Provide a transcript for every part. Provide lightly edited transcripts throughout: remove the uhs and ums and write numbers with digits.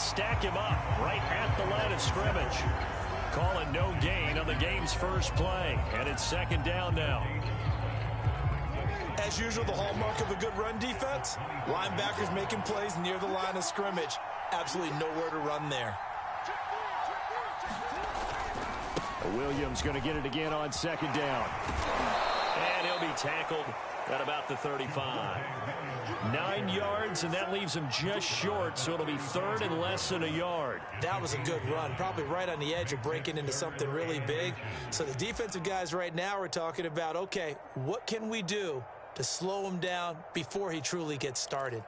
stack him up right at the line of scrimmage. Call it no gain on the game's first play, and it's second down now. As usual, the hallmark of a good run defense, linebackers making plays near the line of scrimmage. Absolutely nowhere to run there. Williams going to get it again on second down. And he'll be tackled at about the 35. 9 yards, and that leaves him just short, so it'll be third and less than a yard. That was a good run, probably right on the edge of breaking into something really big. So the defensive guys right now are talking about, okay, what can we do to slow him down before he truly gets started?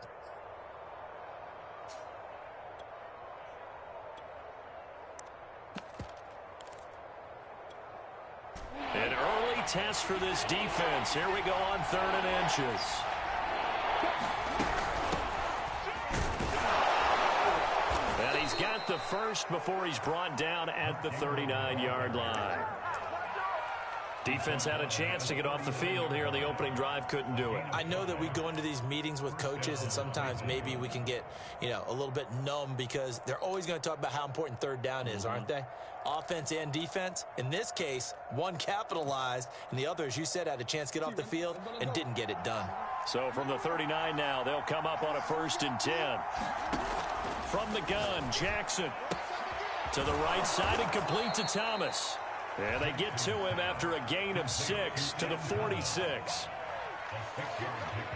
An early test for this defense. Here we go on 3rd and inches. And he's got the first before he's brought down at the 39-yard line. Defense had a chance to get off the field here on the opening drive, couldn't do it. I know that we go into these meetings with coaches, and sometimes maybe we can get, a little bit numb because they're always going to talk about how important third down is, aren't they? Offense and defense. In this case, one capitalized, and the other, as you said, had a chance to get off the field and didn't get it done. So from the 39 now, they'll come up on a 1st and 10. From the gun, Jackson to the right side and complete to Thomas. And they get to him after a gain of 6 to the 46.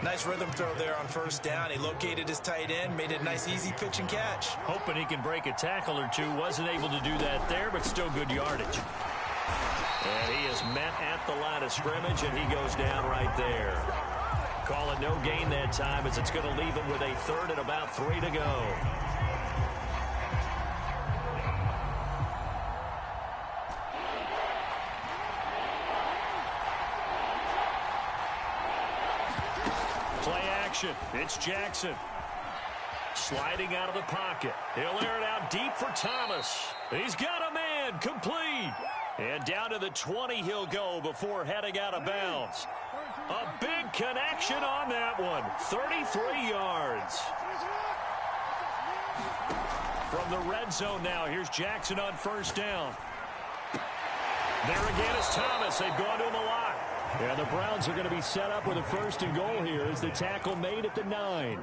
Nice rhythm throw there on 1st down. He located his tight end, made it a nice, easy pitch and catch. Hoping he can break a tackle or two. Wasn't able to do that there, but still good yardage. And he is met at the line of scrimmage, and he goes down right there. Call it no gain that time, as it's going to leave him with a 3rd and about 3 to go. It's Jackson. Sliding out of the pocket. He'll air it out deep for Thomas. He's got a man. Complete. And down to the 20 he'll go before heading out of bounds. A big connection on that one. 33 yards. From the red zone now, here's Jackson on 1st down. There again is Thomas. They've gone to him a lot. And the Browns are going to be set up with a 1st and goal here as the tackle made at the 9.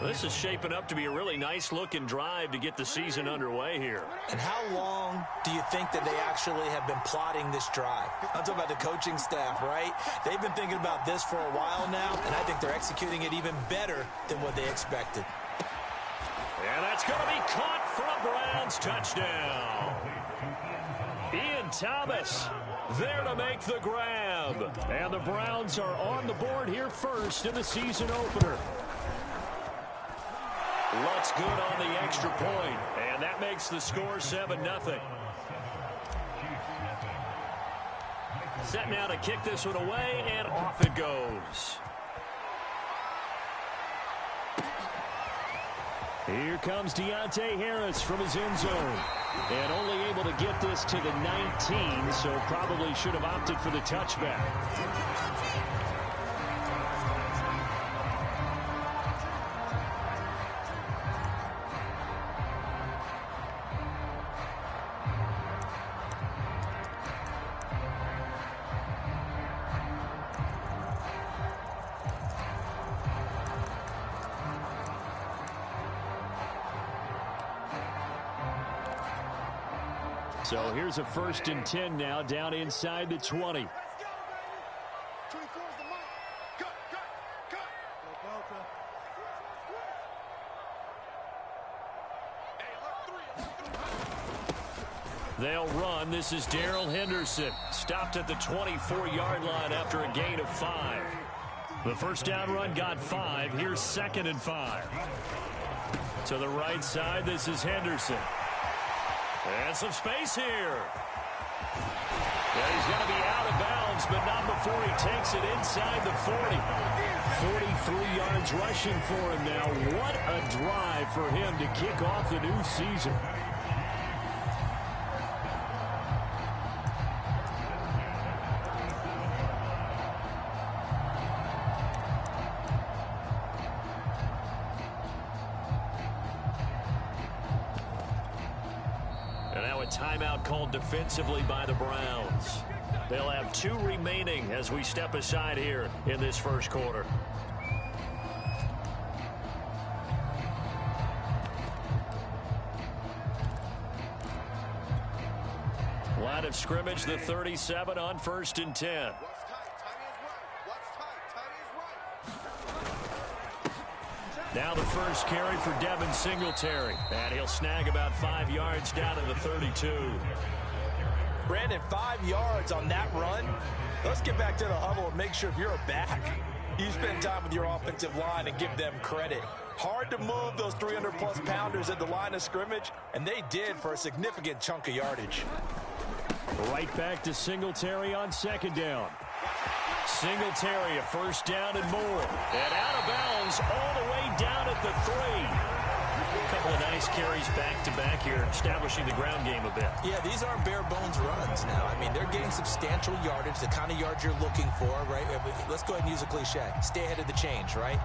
This is shaping up to be a really nice-looking drive to get the season underway here. And how long do you think that they actually have been plotting this drive? I'm talking about the coaching staff, right? They've been thinking about this for a while now, and I think they're executing it even better than what they expected. And that's going to be caught for a Browns touchdown. Ian Thomas there to make the grab. And the Browns are on the board here first in the season opener. Looks good on the extra point, and that makes the score 7-0. Set now to kick this one away, and off it goes. Here comes Deontay Harris from his end zone. And only able to get this to the 19, so probably should have opted for the touchback. So here's a 1st and 10 now, down inside the 20. They'll run. This is Darrell Henderson. Stopped at the 24-yard line after a gain of 5. The 1st down run got 5. Here's 2nd and 5. To the right side, this is Henderson. And some space here. Yeah, he's going to be out of bounds, but not before he takes it inside the 40. 43 yards rushing for him now. What a drive for him to kick off the new season. And now a timeout called defensively by the Browns. They'll have 2 remaining as we step aside here in this first quarter. Line of scrimmage, the 37 on 1st and 10. Now the first carry for Devin Singletary. And he'll snag about 5 yards down in the 32. Brandon, 5 yards on that run. Let's get back to the huddle and make sure if you're a back, you spend time with your offensive line and give them credit. Hard to move those 300-plus pounders at the line of scrimmage, and they did for a significant chunk of yardage. Right back to Singletary on 2nd down. Singletary, a first down and more. And out of bounds all the way down at the 3. A couple of nice carries back-to-back here, establishing the ground game a bit. Yeah, these aren't bare-bones runs now. I mean, they're getting substantial yardage, the kind of yards you're looking for, right? Let's go ahead and use a cliche. Stay ahead of the change, right?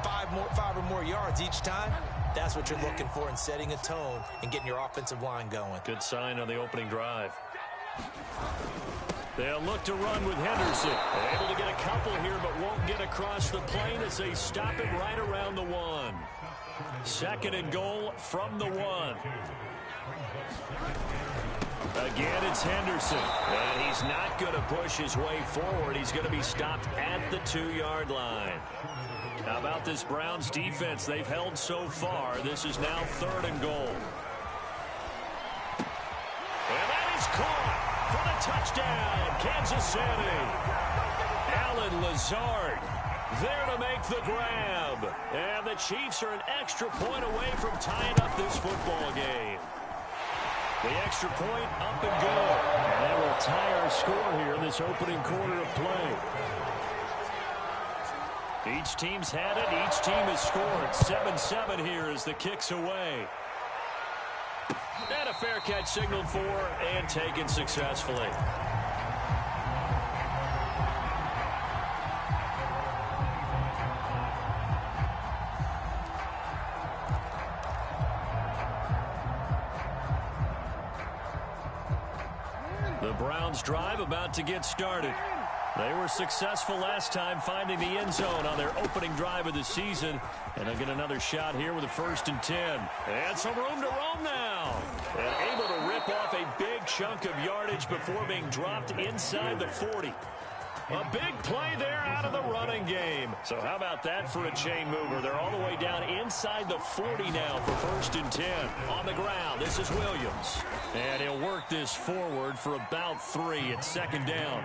5 or more yards each time. That's what you're looking for in setting a tone and getting your offensive line going. Good sign on the opening drive. They'll look to run with Henderson. Able to get a couple here, but won't get across the plane as they stop it right around the 1. 2nd and goal from the 1. Again, it's Henderson. And he's not going to push his way forward. He's going to be stopped at the 2-yard line. How about this Browns defense? They've held so far. This is now 3rd and goal. And that is caught for the touchdown, Kansas City. Allen Lazard there to make the grab. And the Chiefs are an extra point away from tying up this football game. The extra point up and good. And that will tie our score here in this opening quarter of play. Each team's had it. Each team has scored. 7-7 here as the kick's away. And a fair catch signaled for and taken successfully. The Browns drive about to get started. They were successful last time finding the end zone on their opening drive of the season. And they'll get another shot here with a 1st and 10. And some room to roam now. And able to rip off a big chunk of yardage before being dropped inside the 40. A big play there out of the running game. So how about that for a chain mover? They're all the way down inside the 40 now for 1st and 10. On the ground, this is Williams. And he'll work this forward for about 3 at 2nd down.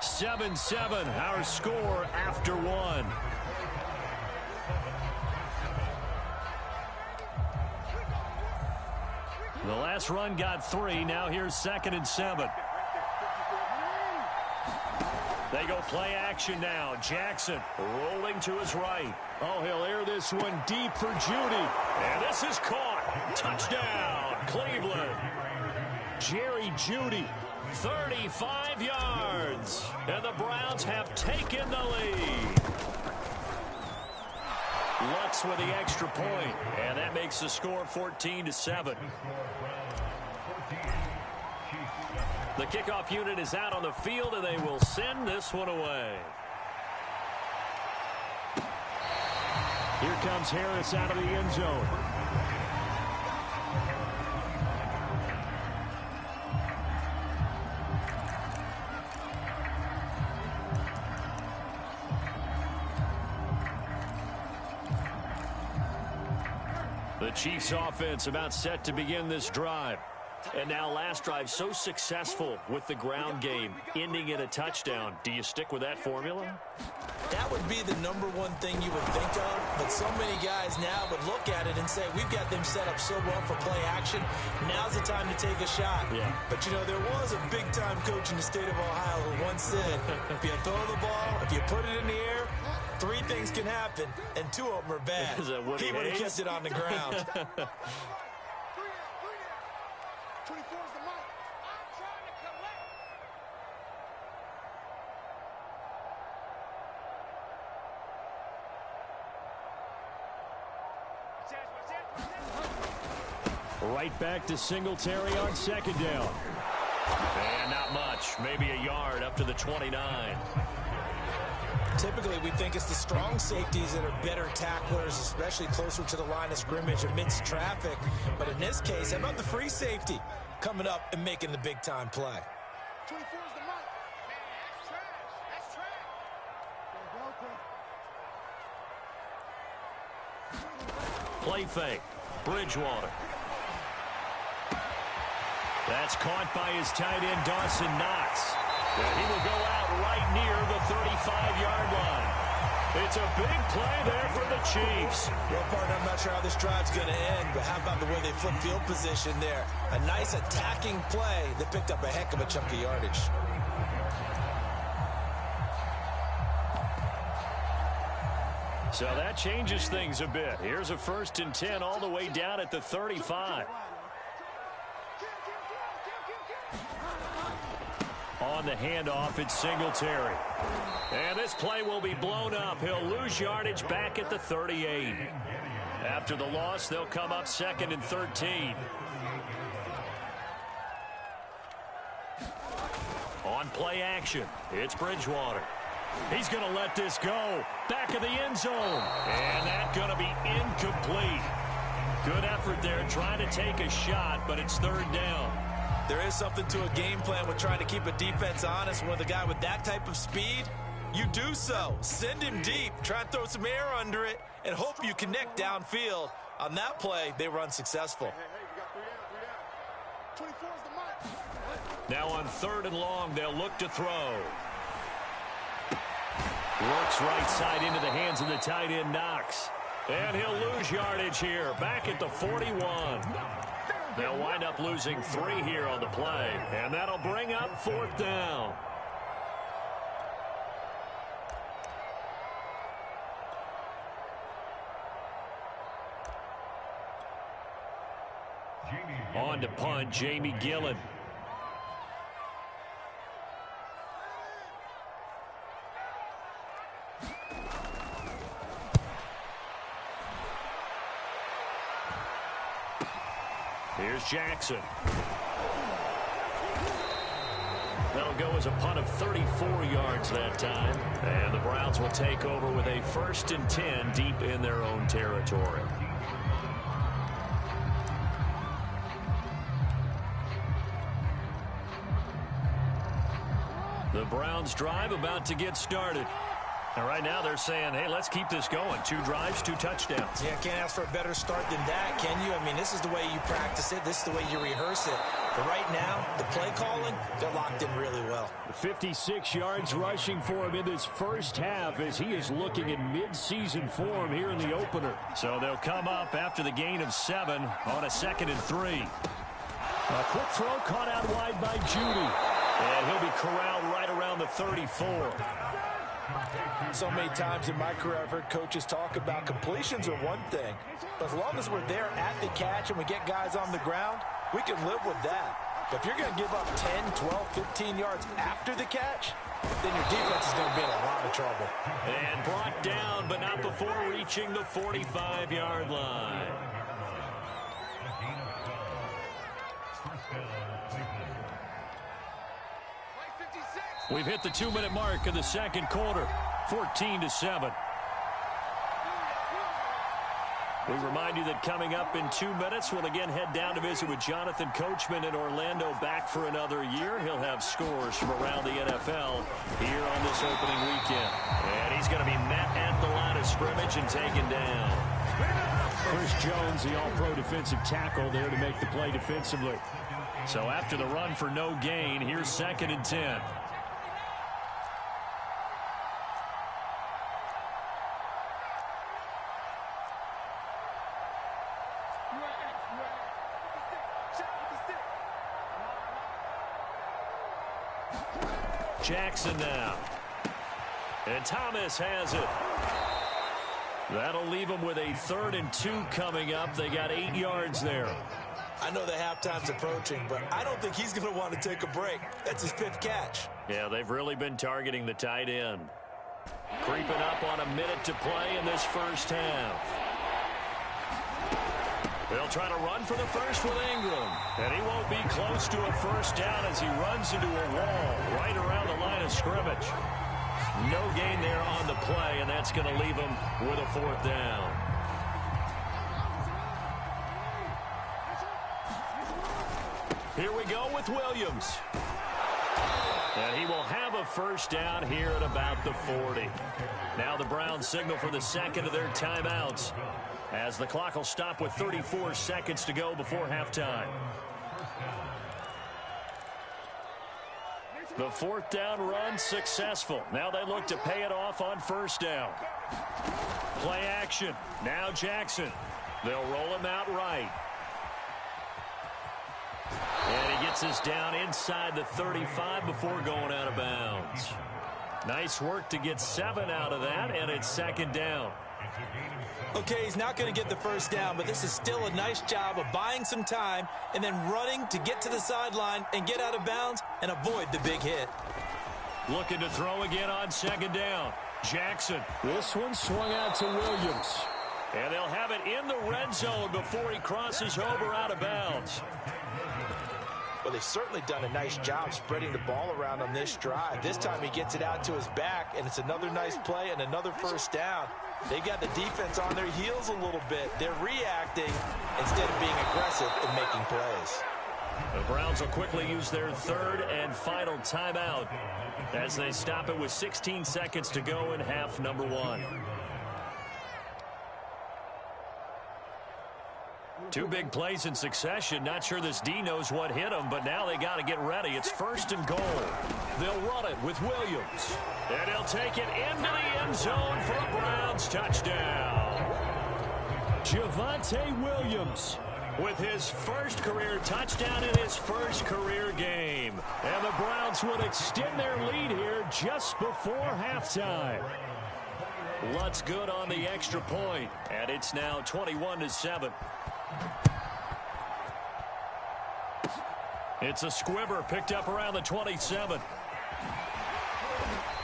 7-7, our score after 1. The last run got 3. Now here's 2nd and 7. They go play action now. Jackson rolling to his right. Oh, he'll air this one deep for Judy. And this is caught. Touchdown, Cleveland. Jerry Judy. 35 yards. And the Browns have taken the lead. Lutz with the extra point. And that makes the score 14-7. The kickoff unit is out on the field, and they will send this one away. Here comes Harris out of the end zone. The Chiefs offense about set to begin this drive. And now last drive so successful with the ground game, ending in a touchdown. Do you stick with that formula? That would be the #1 thing you would think of, but so many guys now would look at it and say, we've got them set up so well for play action. Now's the time to take a shot. Yeah. But, you know, there was a big-time coach in the state of Ohio who once said, if you throw the ball, if you put it in the air, 3 things can happen, and 2 of them are bad. He would have kept it on the ground. Right back to Singletary on second down. And not much. Maybe a yard up to the 29. Typically, we think it's the strong safeties that are better tacklers, especially closer to the line of scrimmage amidst traffic. But in this case, how about the free safety coming up and making the big-time play? 24 is the mark. Man, that's trash. That's trash. Play fake. Bridgewater. That's caught by his tight end, Dawson Knox. And he will go out right near the 35-yard line. It's a big play there for the Chiefs. Well, partner, I'm not sure how this drive's going to end, but how about the way they flip field position there? A nice attacking play that picked up a heck of a chunk of yardage. So that changes things a bit. Here's a 1st and 10 all the way down at the 35. On the handoff, it's Singletary. And this play will be blown up. He'll lose yardage back at the 38. After the loss, they'll come up 2nd and 13. On play action, it's Bridgewater. He's going to let this go. Back of the end zone. And that's going to be incomplete. Good effort there trying to take a shot, but it's 3rd down. There is something to a game plan with trying to keep a defense honest. With a guy with that type of speed, you do so. Send him deep, try and throw some air under it, and hope you connect downfield. On that play, they were unsuccessful. We got 3 down. 24 is the mark. Now on 3rd and long, they'll look to throw. Works right side into the hands of the tight end, Knox. And he'll lose yardage here, back at the 41. They'll wind up losing 3 here on the play, and that'll bring up 4th down. On to punt, Jamie Gillen. Here's Jackson. That'll go as a punt of 34 yards that time. And the Browns will take over with a 1st and 10 deep in their own territory. The Browns drive about to get started. And right now they're saying, hey, let's keep this going. 2 drives, 2 touchdowns. Yeah, can't ask for a better start than that, can you? I mean, this is the way you practice it. This is the way you rehearse it. But right now, the play calling, they're locked in really well. 56 yards rushing for him in this first half as he is looking in mid-season form here in the opener. So they'll come up after the gain of 7 on a 2nd and 3. A quick throw caught out wide by Judy. And he'll be corralled right around the 34. So many times in my career, I've heard coaches talk about completions are one thing, but as long as we're there at the catch and we get guys on the ground, we can live with that. But if you're going to give up 10, 12, 15 yards after the catch, then your defense is going to be in a lot of trouble. And brought down, but not before reaching the 45-yard line. We've hit the 2-minute mark of the 2nd quarter, 14-7. We remind you that coming up in 2 minutes, we'll again head down to visit with Jonathan Coachman in Orlando, back for another year. He'll have scores from around the NFL here on this opening weekend. And he's going to be met at the line of scrimmage and taken down. Chris Jones, the all-pro defensive tackle, there to make the play defensively. So after the run for no gain, here's 2nd and 10. Jackson now. And Thomas has it. That'll leave them with a 3rd and 2 coming up. They got 8 yards there. I know the halftime's approaching, but I don't think he's going to want to take a break. That's his 5th catch. Yeah, they've really been targeting the tight end. Creeping up on a minute to play in this first half. They'll try to run for the first with Ingram. And he won't be close to a first down as he runs into a wall right around the line of scrimmage. No gain there on the play, and that's going to leave him with a fourth down. Here we go with Williams. And he will have a first down here at about the 40. Now the Browns signal for the second of their timeouts, as the clock will stop with 34 seconds to go before halftime. The fourth down run successful. Now they look to pay it off on first down. Play action. Now Jackson. They'll roll him out right. And he gets us down inside the 35 before going out of bounds. Nice work to get 7 out of that, and it's second down. Okay, he's not going to get the first down, but this is still a nice job of buying some time and then running to get to the sideline and get out of bounds and avoid the big hit. Looking to throw again on second down. Jackson. This one swung out to Williams. And they'll have it in the red zone before he crosses over out of bounds. Well, they've certainly done a nice job spreading the ball around on this drive. This time he gets it out to his back, and it's another nice play and another first down. They've got the defense on their heels a little bit. They're reacting instead of being aggressive and making plays. The Browns will quickly use their third and final timeout as they stop it with 16 seconds to go in half number 1. Two big plays in succession. Not sure this D knows what hit him, but now they got to get ready. It's first and goal. They'll run it with Williams. And he'll take it into the end zone for a Browns touchdown. Javonte Williams with his first career touchdown in his first career game. And the Browns would extend their lead here just before halftime. Lutz good on the extra point, and it's now 21-7. It's a squibber picked up around the 27.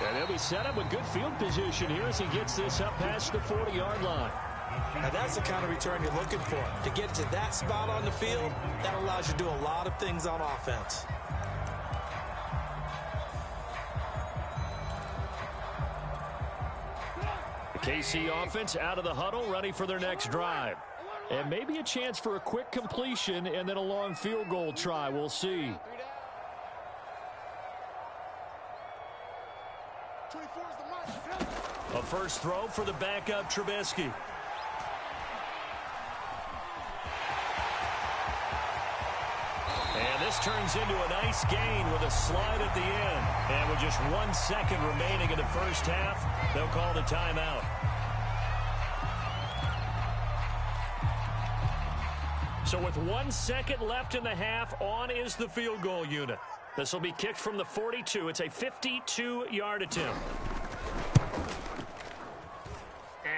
And he'll be set up with good field position here as he gets this up past the 40-yard line. Now that's the kind of return you're looking for. To get to that spot on the field, that allows you to do a lot of things on offense. The KC offense out of the huddle, ready for their next drive. And maybe a chance for a quick completion and then a long field goal try. We'll see. A first throw for the backup Trubisky. And this turns into a nice gain with a slide at the end. And with just 1 second remaining in the first half, they'll call the timeout. So with 1 second left in the half, on is the field goal unit. This will be kicked from the 42. It's a 52-yard attempt.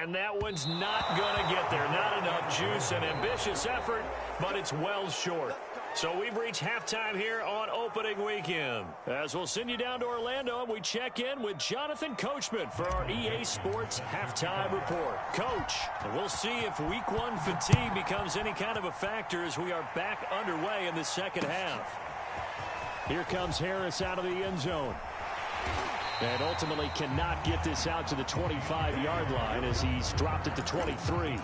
And that one's not going to get there. Not enough juice, an ambitious effort, but it's well short. So we've reached halftime here on opening weekend. As we'll send you down to Orlando, and we check in with Jonathan Coachman for our EA Sports Halftime Report. Coach, we'll see if Week 1 fatigue becomes any kind of a factor as we are back underway in the second half. Here comes Harris out of the end zone. And ultimately cannot get this out to the 25-yard line as he's dropped at the 23.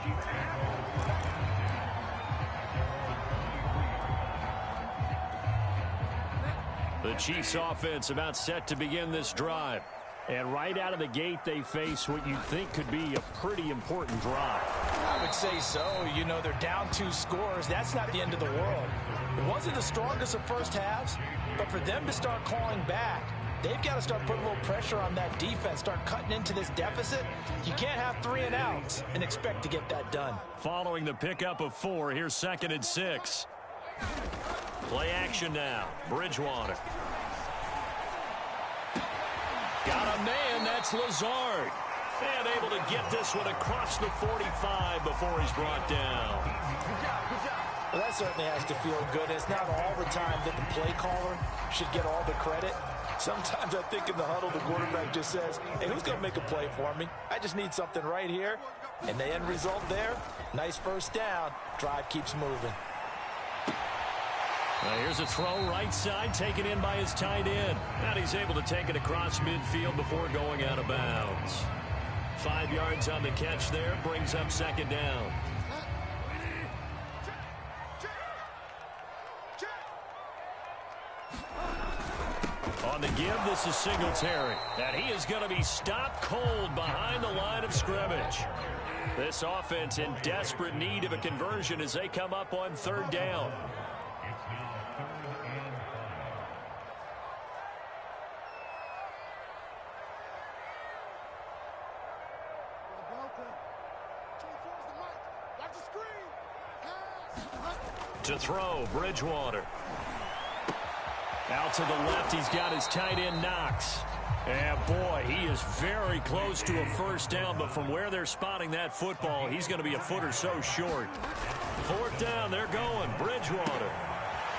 The Chiefs offense about set to begin this drive. And right out of the gate, they face what you'd think could be a pretty important drive. I would say so. You know, they're down 2 scores. That's not the end of the world. It wasn't the strongest of first halves, but for them to start calling back, they've got to start putting a little pressure on that defense, start cutting into this deficit. You can't have 3 and outs and expect to get that done. Following the pickup of 4, here's 2nd and 6. Play action now. Bridgewater. Got a man, that's Lazard. And able to get this one across the 45 before he's brought down. Well, that certainly has to feel good. It's not all the time that the play caller should get all the credit. Sometimes I think in the huddle, the quarterback just says, hey, who's going to make a play for me? I just need something right here. And the end result there, nice first down. Drive keeps moving. Here's a throw right side, taken in by his tight end. And he's able to take it across midfield before going out of bounds. 5 yards on the catch there, brings up second down. On the give, this is Singletary. And he is going to be stopped cold behind the line of scrimmage. This offense in desperate need of a conversion as they come up on third down. To throw, Bridgewater. Out to the left, he's got his tight end, Knox. And boy, he is very close to a first down, but from where they're spotting that football, he's going to be a foot or so short. Fourth down, they're going, Bridgewater.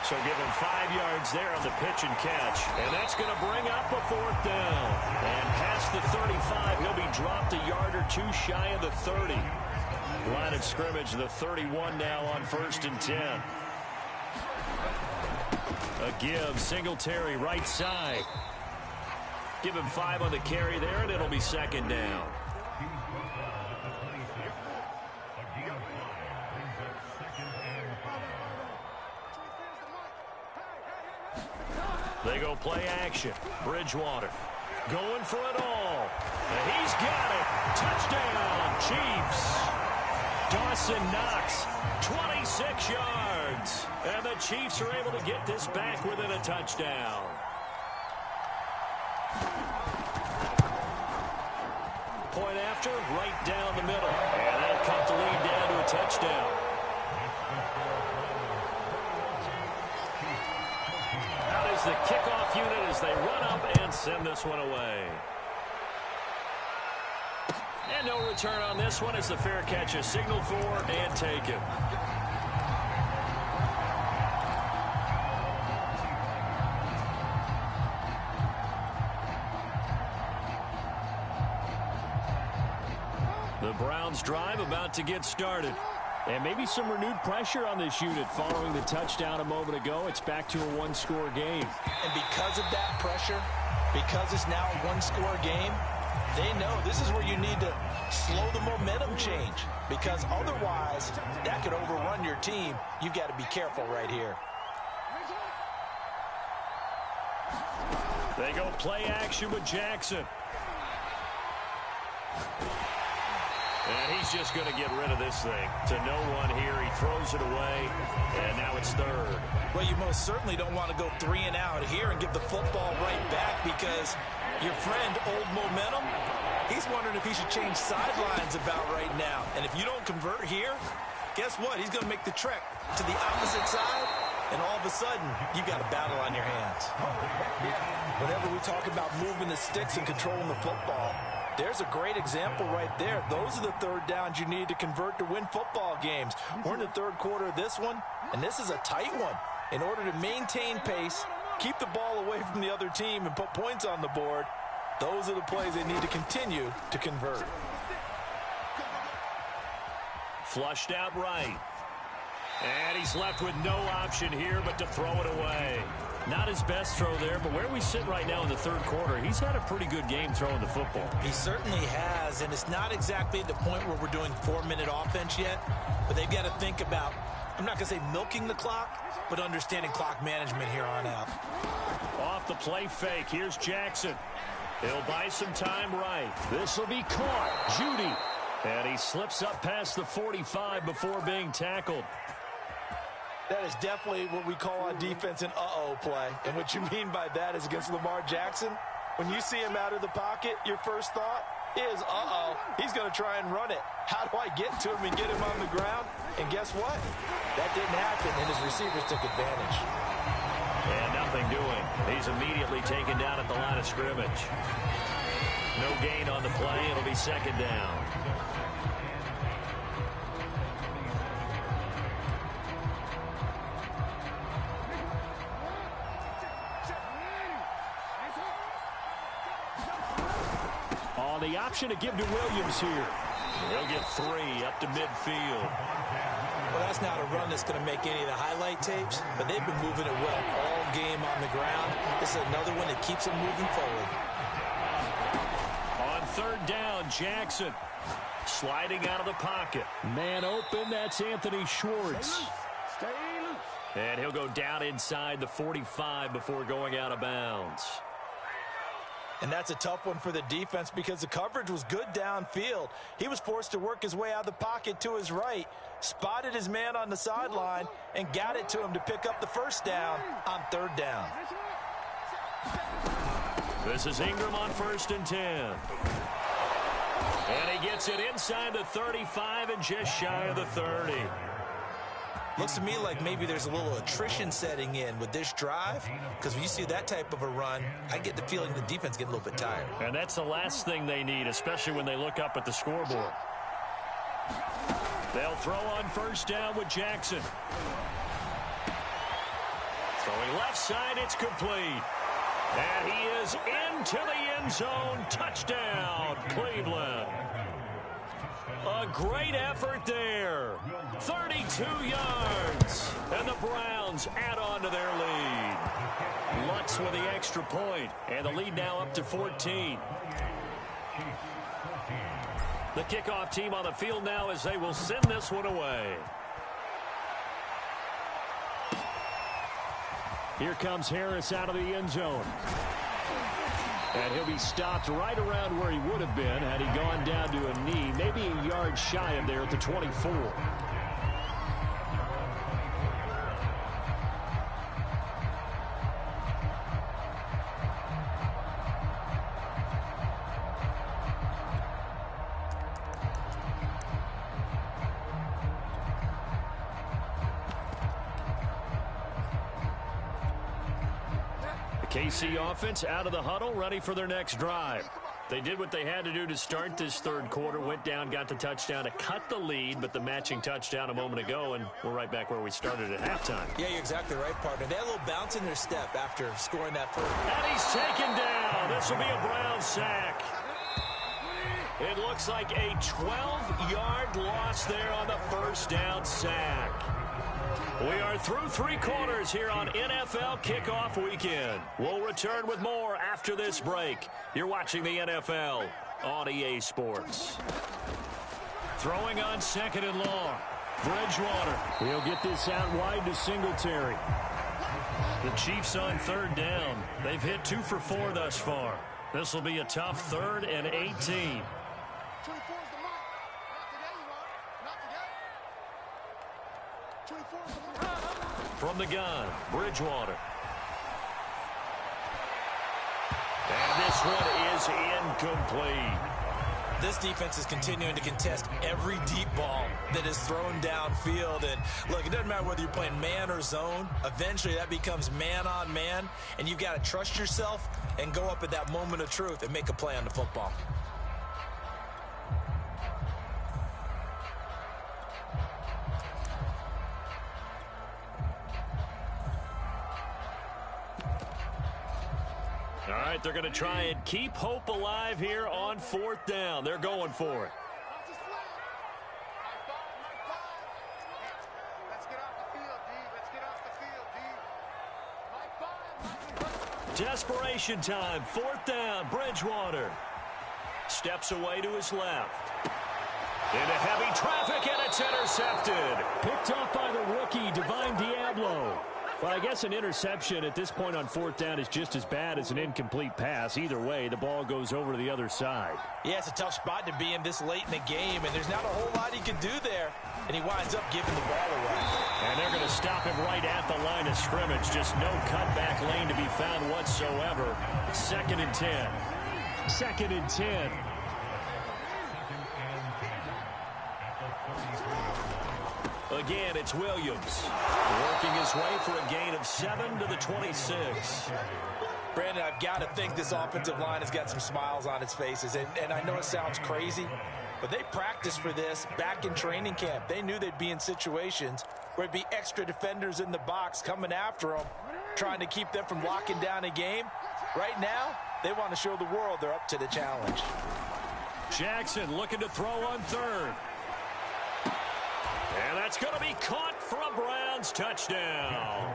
So give him 5 yards there on the pitch and catch. And that's going to bring up a fourth down. And past the 35, he'll be dropped a yard or two shy of the 30. Line of scrimmage, the 31 now on 1st and 10. A give, Singletary right side. Give him 5 on the carry there, and it'll be second down. They go play action. Bridgewater going for it all. And he's got it. Touchdown, Chiefs. Dawson Knox, 26 yards. And the Chiefs are able to get this back within a touchdown. Point after, right down the middle. And that'll cut the lead down to a touchdown. That is the kickoff unit as they run up and send this one away. And no return on this one as the fair catch is signaled for and taken. The Browns drive about to get started. And maybe some renewed pressure on this unit following the touchdown a moment ago. It's back to a one-score game. And because of that pressure, because it's now a one-score game, they know this is where you need to slow the momentum change. Because otherwise, that could overrun your team. You've got to be careful right here. They go play action with Jackson. And he's just going to get rid of this thing. To no one here. He throws it away. And now it's third. Well, you most certainly don't want to go 3 and out here and give the football right back because your friend, Old Momentum, he's wondering if he should change sidelines about right now. And if you don't convert here, guess what? He's going to make the trek to the opposite side. And all of a sudden, you've got a battle on your hands. Whenever we talk about moving the sticks and controlling the football, there's a great example right there. Those are the third downs you need to convert to win football games. We're in the third quarter of this one, and this is a tight one. In order to maintain pace, keep the ball away from the other team, and put points on the board, those are the plays they need to continue to convert. Flushed out right. And he's left with no option here but to throw it away. Not his best throw there, but where we sit right now in the third quarter, he's had a pretty good game throwing the football. He certainly has, and it's not exactly at the point where we're doing 4-minute offense yet, but they've got to think about, I'm not going to say milking the clock, but understanding clock management here on out. Off the play fake, here's Jackson. He'll buy some time right. This will be caught. Judy. And he slips up past the 45 before being tackled. That is definitely what we call on defense an uh-oh play. And what you mean by that is against Lamar Jackson, when you see him out of the pocket, your first thought is, uh-oh, he's going to try and run it. How do I get to him and get him on the ground? And guess what? That didn't happen, and his receivers took advantage. And nothing doing. He's immediately taken down at the line of scrimmage. No gain on the play. It'll be second down. the option to give to Williams here. He'll get 3 up to midfield. Well, that's not a run that's going to make any of the highlight tapes, but they've been moving it well all game on the ground. This is another one that keeps them moving forward. On 3rd down, Jackson sliding out of the pocket. Man open, that's Anthony Schwartz. And he'll go down inside the 45 before going out of bounds. And that's a tough one for the defense because the coverage was good downfield. He was forced to work his way out of the pocket to his right, spotted his man on the sideline, and got it to him to pick up the 1st down on 3rd down. This is Ingram on 1st and 10. And he gets it inside the 35 and just shy of the 30. Looks to me like maybe there's a little attrition setting in with this drive, because when you see that type of a run, I get the feeling the defense getting a little bit tired. And that's the last thing they need, especially when they look up at the scoreboard. They'll throw on 1st down with Jackson. Throwing left side, it's complete. And he is into the end zone. Touchdown, Cleveland. A great effort there. 32 yards. And the Browns add on to their lead. Lutz with the extra point. And the lead now up to 14. The kickoff team on the field now as they will send this one away. Here comes Harris out of the end zone. And he'll be stopped right around where he would have been had he gone down to a knee, maybe a yard shy of there at the 24. KC offense out of the huddle, ready for their next drive. They did what they had to do to start this 3rd quarter, went down, got the touchdown to cut the lead, but the matching touchdown a moment ago, and we're right back where we started at halftime. Yeah, you're exactly right, partner. They had a little bounce in their step after scoring that first. And he's taken down. This will be a Brown sack. It looks like a 12-yard loss there on the 1st down sack. We are through 3 quarters here on NFL Kickoff Weekend. We'll return with more after this break. You're watching the NFL on EA Sports. Throwing on 2nd and long. Bridgewater. He'll get this out wide to Singletary. The Chiefs on 3rd down. They've hit 2 for 4 thus far. This will be a tough 3rd and 18. From the gun, Bridgewater. And this one is incomplete. This defense is continuing to contest every deep ball that is thrown downfield. And look, it doesn't matter whether you're playing man or zone. Eventually that becomes man on man. And you've got to trust yourself and go up at that moment of truth and make a play on the football. All right, they're going to try and keep hope alive here on 4th down. They're going for it. Desperation time. 4th down. Bridgewater steps away to his left. Into heavy traffic, and it's intercepted. Picked up by the rookie, Divine Diablo. Well, I guess an interception at this point on 4th down is just as bad as an incomplete pass. Either way, the ball goes over to the other side. Yeah, it's a tough spot to be in this late in the game, and there's not a whole lot he can do there. And he winds up giving the ball away. And they're going to stop him right at the line of scrimmage. Just no cutback lane to be found whatsoever. 2nd and 10. 2nd and 10. Again, it's Williams working his way for a gain of 7 to the 26. Brandon, I've got to think this offensive line has got some smiles on its faces. And I know it sounds crazy, but they practiced for this back in training camp. They knew they'd be in situations where it'd be extra defenders in the box coming after them, trying to keep them from locking down a game. Right now, they want to show the world they're up to the challenge. Jackson looking to throw on third. And that's going to be caught for a Browns touchdown.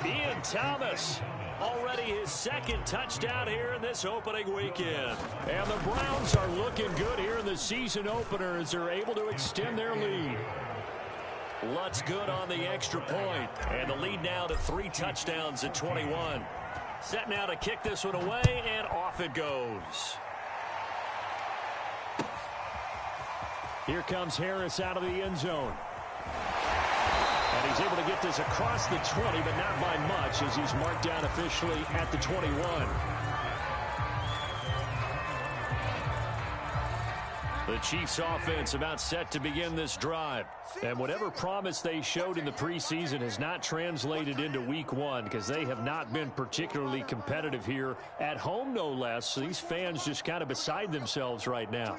Ian Thomas, already his second touchdown here in this opening weekend. And the Browns are looking good here in the season opener as they're able to extend their lead. Lutz good on the extra point. And the lead now to 3 touchdowns at 21. Set now to kick this one away, and off it goes. Here comes Harris out of the end zone. And he's able to get this across the 20, but not by much as he's marked down officially at the 21. The Chiefs offense about set to begin this drive. And whatever promise they showed in the preseason has not translated into week one because they have not been particularly competitive here at home, no less. So these fans just kind of beside themselves right now.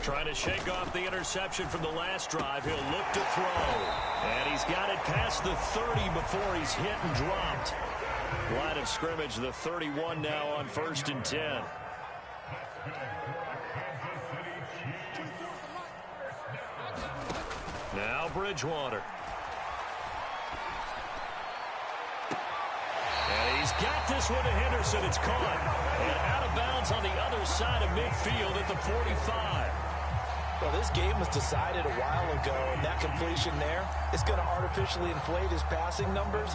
Trying to shake off the interception from the last drive. He'll look to throw. And he's got it past the 30 before he's hit and dropped. Line of scrimmage, the 31 now on 1st and 10. Now Bridgewater. And he's got this one to Henderson. It's caught. And out of bounds on the other side of midfield at the 45. Well, this game was decided a while ago, and that completion there is going to artificially inflate his passing numbers.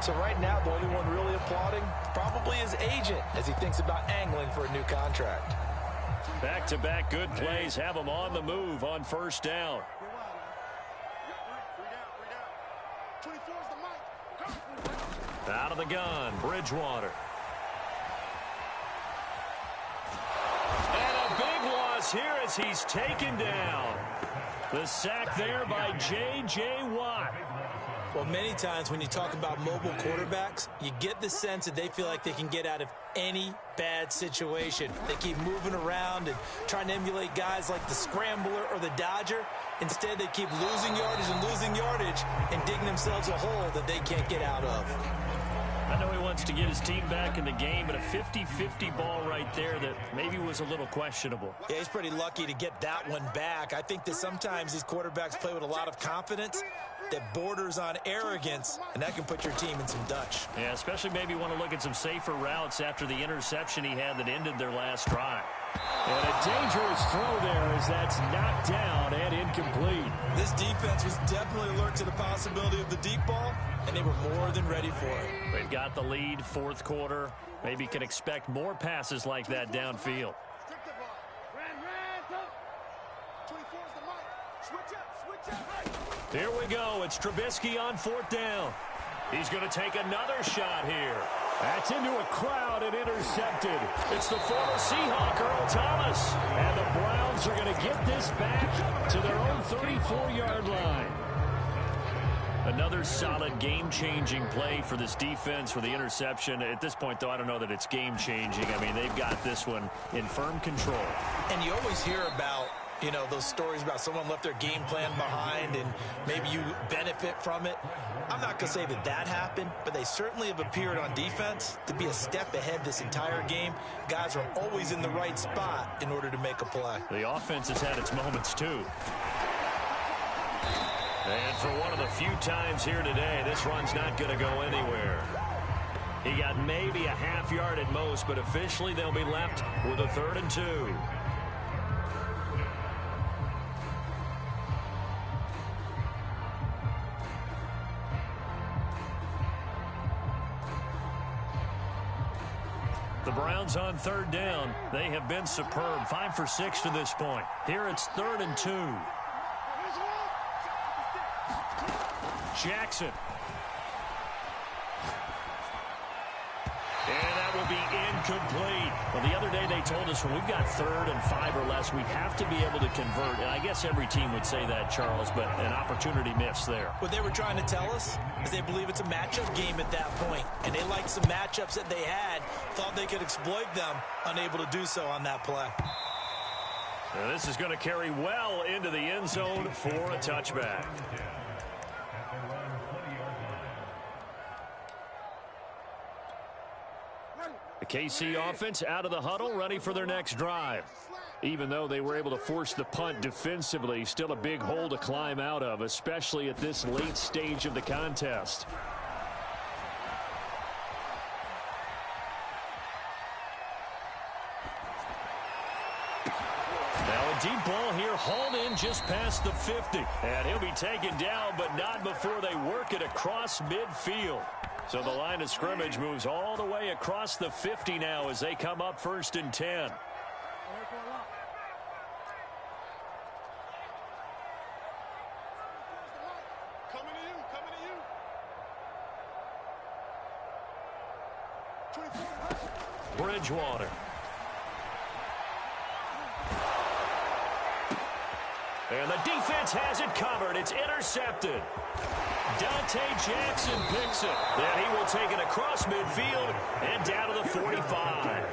So right now, the only one really applauding probably his agent as he thinks about angling for a new contract. Back-to-back good plays have him on the move on 1st down. Out of the gun, Bridgewater. And a big loss here as he's taken down. The sack there by J.J. Watt. Well, many times when you talk about mobile quarterbacks, you get the sense that they feel like they can get out of any bad situation. They keep moving around and trying to emulate guys like the scrambler or the dodger. Instead, they keep losing yardage and digging themselves a hole that they can't get out of. I know he wants to get his team back in the game, but a 50-50 ball right there that maybe was a little questionable. Yeah, he's pretty lucky to get that one back. I think that sometimes these quarterbacks play with a lot of confidence that borders on arrogance, and that can put your team in some Dutch. Yeah, especially maybe want to look at some safer routes after the interception he had that ended their last drive. And a dangerous throw there as that's knocked down and incomplete. This defense was definitely alert to the possibility of the deep ball, and they were more than ready for it. They've got the lead, 4th quarter. Maybe can expect more passes like that downfield. Here we go. It's Trubisky on 4th down. He's going to take another shot here. That's into a crowd and intercepted. It's the former Seahawk, Earl Thomas. And the Browns are going to get this back to their own 34-yard line. Another solid game-changing play for this defense for the interception. At this point, though, I don't know that it's game-changing. I mean, they've got this one in firm control. And you always hear about, you know, those stories about someone left their game plan behind and maybe you benefit from it. I'm not going to say that that happened, but they certainly have appeared on defense to be a step ahead this entire game. Guys are always in the right spot in order to make a play. The offense has had its moments, too. And for one of the few times here today, this run's not going to go anywhere. He got maybe a half yard at most, but officially they'll be left with a 3rd and 2. The Browns on 3rd down. They have been superb. 5 for 6 to this point. Here it's 3rd and 2. Jackson. And that will be incomplete. Well, the other day they told us when we've got 3rd and 5 or less, we have to be able to convert. And I guess every team would say that, Charles, but an opportunity missed there. What they were trying to tell us is they believe it's a matchup game at that point. And they liked some matchups that they had, thought they could exploit them, unable to do so on that play. Now this is going to carry well into the end zone for a touchback. The KC offense out of the huddle, ready for their next drive. Even though they were able to force the punt defensively, still a big hole to climb out of, especially at this late stage of the contest. Now a deep ball here, hauled in just past the 50. And he'll be taken down, but not before they work it across midfield. So the line of scrimmage moves all the way across the 50 now as they come up 1st and 10. Bridgewater. And the defense has it covered. It's intercepted. Dante Jackson picks it. Then he will take it across midfield and down to the 45.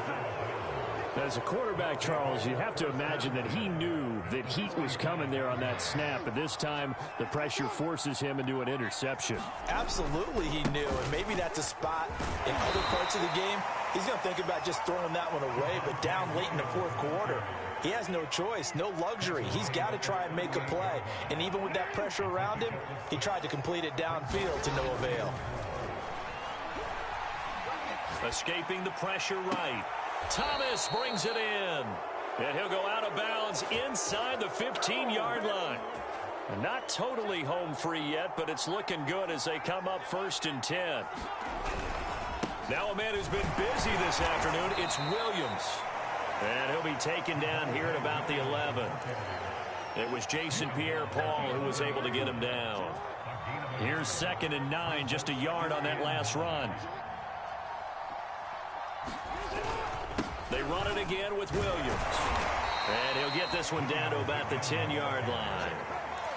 As a quarterback, Charles, you have to imagine that he knew that heat was coming there on that snap. But this time, the pressure forces him into an interception. Absolutely he knew, and maybe that's a spot in other parts of the game. He's going to think about just throwing that one away, but down late in the 4th quarter, he has no choice, no luxury. He's got to try and make a play. And even with that pressure around him, he tried to complete it downfield to no avail. Escaping the pressure right. Thomas brings it in. And he'll go out of bounds inside the 15-yard line. Not totally home free yet, but it's looking good as they come up 1st and 10. Now a man who's been busy this afternoon, it's Williams. And he'll be taken down here at about the 11. It was Jason Pierre-Paul who was able to get him down. Here's 2nd and 9, just a yard on that last run. They run it again with Williams. And he'll get this one down to about the 10-yard line.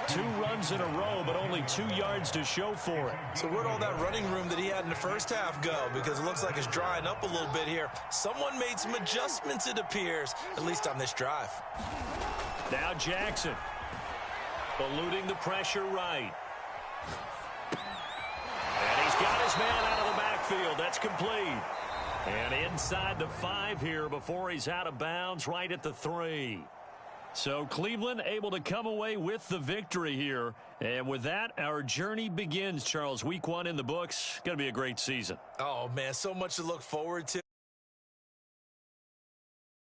2 runs in a row, but only 2 yards to show for it. So where'd all that running room that he had in the first half go? Because it looks like it's drying up a little bit here. Someone made some adjustments, it appears, at least on this drive. Now Jackson, eluding the pressure right. And he's got his man out of the backfield. That's complete. And inside the 5 here before he's out of bounds right at the 3. So Cleveland able to come away with the victory here. And with that, our journey begins, Charles. Week 1 in the books. Going to be a great season. Oh, man, so much to look forward to.